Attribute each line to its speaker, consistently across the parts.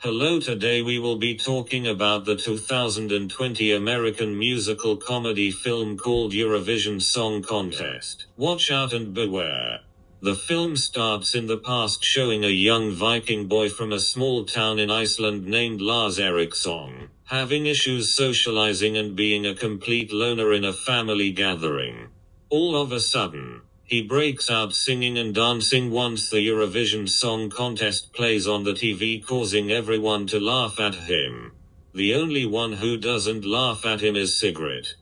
Speaker 1: Hello, today we will be talking about the 2020 American musical comedy film called Eurovision Song Contest. Watch out and beware. The film starts in the past, showing a young Viking boy from a small town in Iceland named Lars Eriksson, having issues socializing and being a complete loner in a family gathering. All of a sudden, he breaks out singing and dancing once the Eurovision Song Contest plays on the TV, causing everyone to laugh at him. The only one who doesn't laugh at him is Sigrid,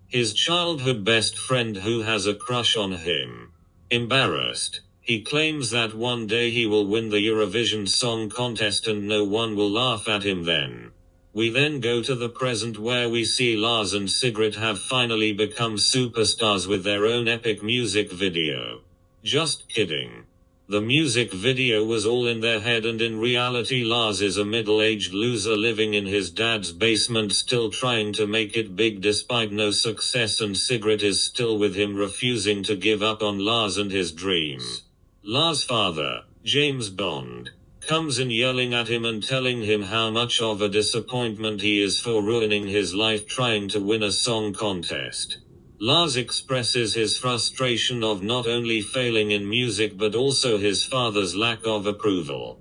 Speaker 1: his childhood best friend, who has a crush on him. Embarrassed, he claims that one day he will win the Eurovision Song Contest and no one will laugh at him then. We then go to the present, where we see Lars and Sigrid have finally become superstars with their own epic music video. Just kidding. The music video was all in their head, and in reality Lars is a middle-aged loser living in his dad's basement, still trying to make it big despite no success, and Sigrid is still with him, refusing to give up on Lars and his dreams. Lars' father, James Bond, comes in yelling at him and telling him how much of a disappointment he is for ruining his life trying to win a song contest. Lars expresses his frustration of not only failing in music but also his father's lack of approval.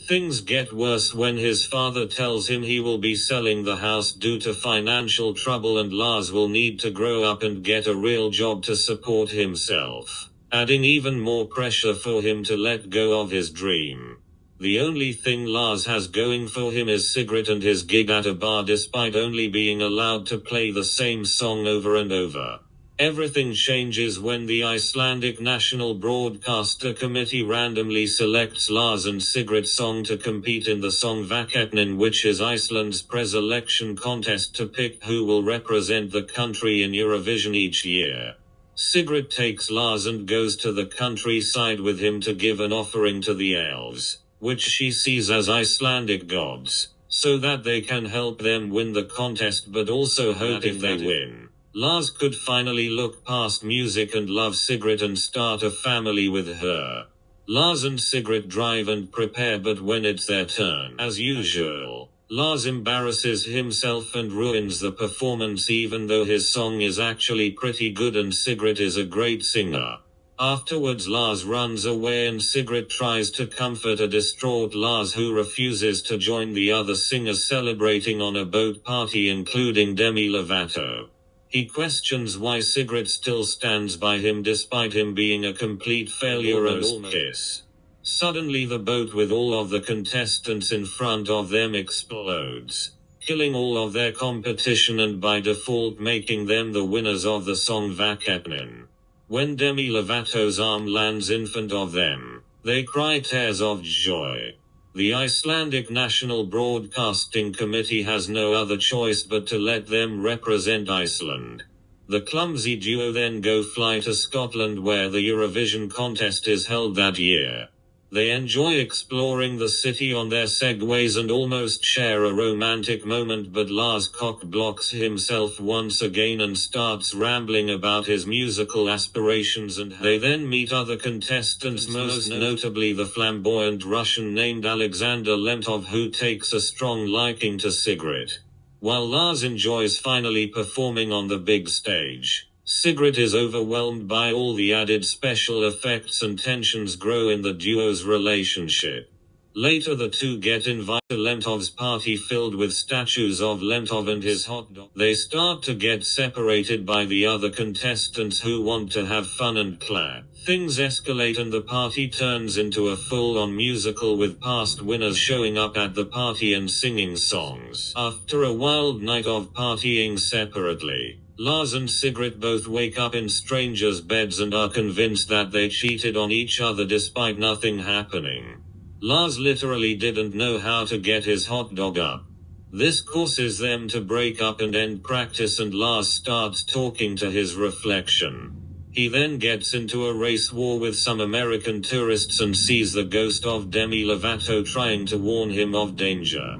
Speaker 1: Things get worse when his father tells him he will be selling the house due to financial trouble, and Lars will need to grow up and get a real job to support himself, adding even more pressure for him to let go of his dream. The only thing Lars has going for him is Sigrid and his gig at a bar, despite only being allowed to play the same song over and over. Everything changes when the Icelandic National Broadcaster Committee randomly selects Lars and Sigrid's song to compete in the Songvakeppnin, which is Iceland's pre-selection contest to pick who will represent the country in Eurovision each year. Sigrid takes Lars and goes to the countryside with him to give an offering to the elves, which she sees as Icelandic gods, so that they can help them win the contest, but also hope if they win, Lars could finally look past music and love Sigrid and start a family with her. Lars and Sigrid drive and prepare, but when it's their turn, as usual, Lars embarrasses himself and ruins the performance, even though his song is actually pretty good and Sigrid is a great singer. Afterwards, Lars runs away and Sigrid tries to comfort a distraught Lars, who refuses to join the other singers celebrating on a boat party, including Demi Lovato. He questions why Sigrid still stands by him despite him being a complete failure and kiss. Suddenly the boat with all of the contestants in front of them explodes, killing all of their competition and by default making them the winners of the Songvakeppnin. When Demi Lovato's arm lands in front of them, they cry tears of joy. The Icelandic National Broadcasting Committee has no other choice but to let them represent Iceland. The clumsy duo then go fly to Scotland, where the Eurovision contest is held that year. They enjoy exploring the city on their segways and almost share a romantic moment, but Lars cock-blocks himself once again and starts rambling about his musical aspirations, and they then meet other contestants, most notably the flamboyant Russian named Alexander Lentov, who takes a strong liking to Sigrid. While Lars enjoys finally performing on the big stage, Sigrid is overwhelmed by all the added special effects, and tensions grow in the duo's relationship. Later the two get invited to Lentov's party filled with statues of Lentov and his hot dog. They start to get separated by the other contestants who want to have fun and clap. Things escalate and the party turns into a full-on musical, with past winners showing up at the party and singing songs. After a wild night of partying separately, Lars and Sigrid both wake up in strangers' beds and are convinced that they cheated on each other despite nothing happening. Lars literally didn't know how to get his hot dog up. This causes them to break up and end practice, and Lars starts talking to his reflection. He then gets into a race war with some American tourists and sees the ghost of Demi Lovato trying to warn him of danger.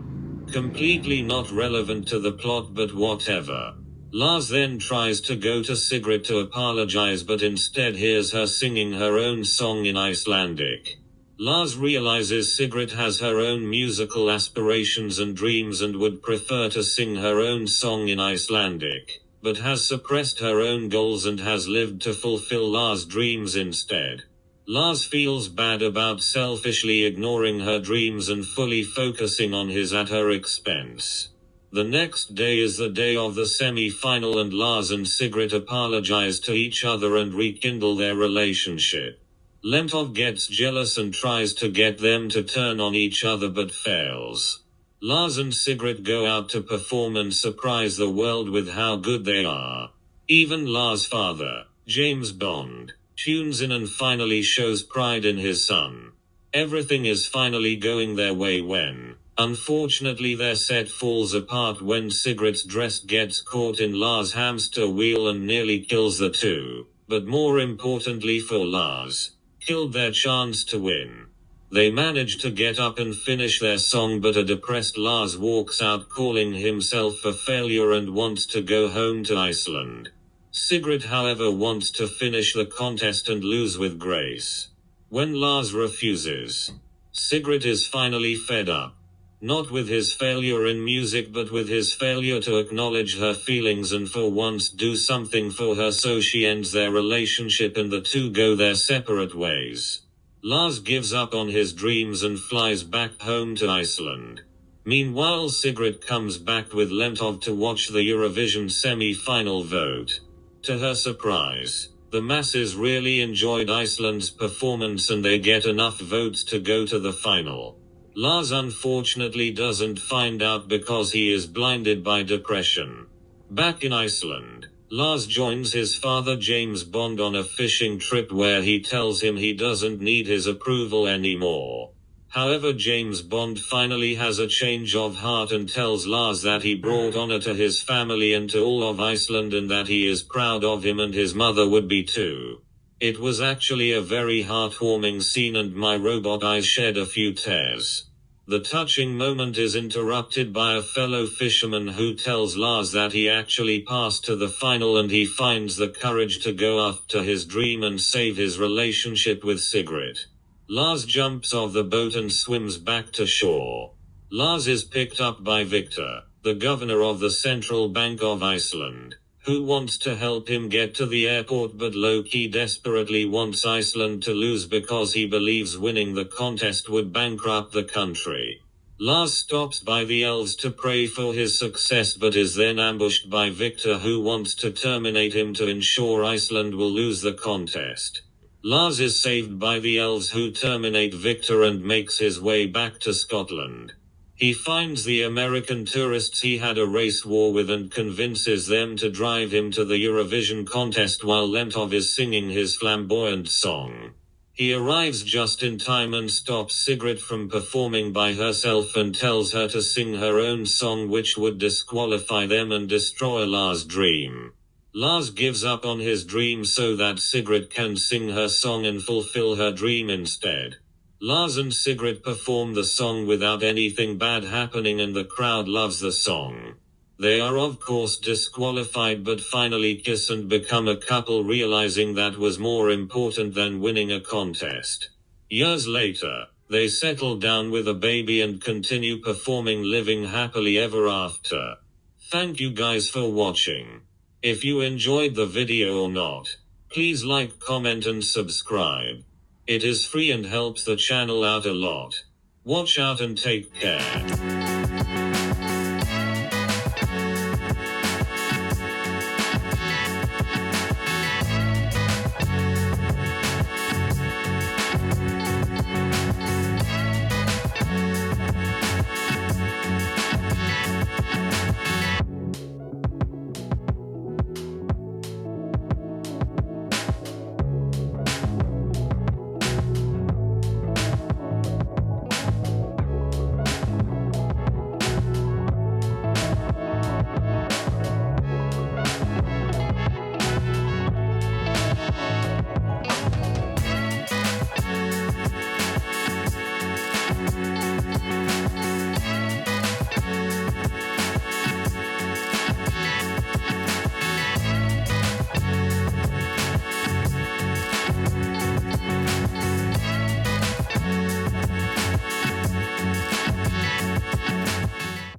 Speaker 1: Completely not relevant to the plot, but whatever. Lars then tries to go to Sigrid to apologize, but instead hears her singing her own song in Icelandic. Lars realizes Sigrid has her own musical aspirations and dreams and would prefer to sing her own song in Icelandic, but has suppressed her own goals and has lived to fulfill Lars' dreams instead. Lars feels bad about selfishly ignoring her dreams and fully focusing on his at her expense. The next day is the day of the semi-final and Lars and Sigrid apologize to each other and rekindle their relationship. Lentov gets jealous and tries to get them to turn on each other but fails. Lars and Sigrid go out to perform and surprise the world with how good they are. Even Lars' father, James Bond, tunes in and finally shows pride in his son. Everything is finally going their way when, unfortunately, their set falls apart when Sigrid's dress gets caught in Lars' hamster wheel and nearly kills the two, but more importantly for Lars, killed their chance to win. They manage to get up and finish their song, but a depressed Lars walks out calling himself a failure and wants to go home to Iceland. Sigrid, however, wants to finish the contest and lose with grace. When Lars refuses, Sigrid is finally fed up. Not with his failure in music but with his failure to acknowledge her feelings and for once do something for her, so she ends their relationship and the two go their separate ways. Lars gives up on his dreams and flies back home to Iceland. Meanwhile, Sigrid comes back with Lentov to watch the Eurovision semi-final vote. To her surprise, the masses really enjoyed Iceland's performance and they get enough votes to go to the final. Lars unfortunately doesn't find out because he is blinded by depression. Back in Iceland, Lars joins his father James Bond on a fishing trip where he tells him he doesn't need his approval anymore. However, James Bond finally has a change of heart and tells Lars that he brought honor to his family and to all of Iceland and that he is proud of him and his mother would be too. It was actually a very heartwarming scene and my robot eyes shed a few tears. The touching moment is interrupted by a fellow fisherman who tells Lars that he actually passed to the final and he finds the courage to go after his dream and save his relationship with Sigrid. Lars jumps off the boat and swims back to shore. Lars is picked up by Victor, the governor of the Central Bank of Iceland, who wants to help him get to the airport but low-key desperately wants Iceland to lose because he believes winning the contest would bankrupt the country. Lars stops by the elves to pray for his success but is then ambushed by Victor, who wants to terminate him to ensure Iceland will lose the contest. Lars is saved by the elves who terminate Victor and makes his way back to Scotland. He finds the American tourists he had a race war with and convinces them to drive him to the Eurovision contest while Lentov is singing his flamboyant song. He arrives just in time and stops Sigrid from performing by herself and tells her to sing her own song, which would disqualify them and destroy Lars' dream. Lars gives up on his dream so that Sigrid can sing her song and fulfill her dream instead. Lars and Sigrid perform the song without anything bad happening and the crowd loves the song. They are of course disqualified but finally kiss and become a couple, realizing that was more important than winning a contest. Years later, they settle down with a baby and continue performing, living happily ever after. Thank you guys for watching. If you enjoyed the video or not, please like, comment and subscribe. It is free and helps the channel out a lot. Watch out and take care.